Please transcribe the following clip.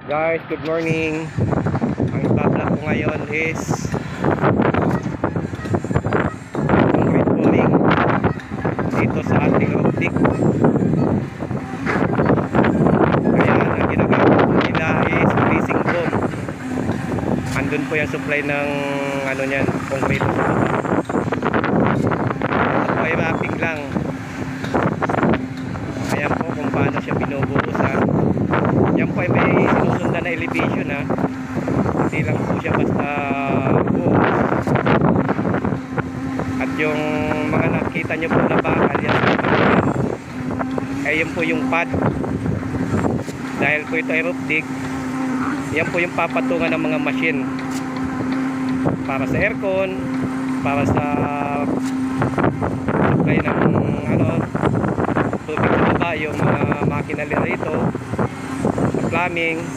Guys, good morning. Ang iba-vlog ko ngayon is concrete pooling dito sa ating optic. Kaya ang ginagamit po nila is freezing foam. Andun po yung supply ng ano niyan, concrete sa baba. Ay wrapping lang. Ayan po kung paano siya binubuhusan. Yan po ay may sinusundan na elevation ha. Hindi lang po siya basta buhos. At yung mga nakita nyo po na bakal yan, ay yun po yung pad. Dahil po ito ay roof dig, yan po yung papatungan ng mga machine para sa aircon, para sa supply ng tubig sa baba, yung mga makina rito, plumbing.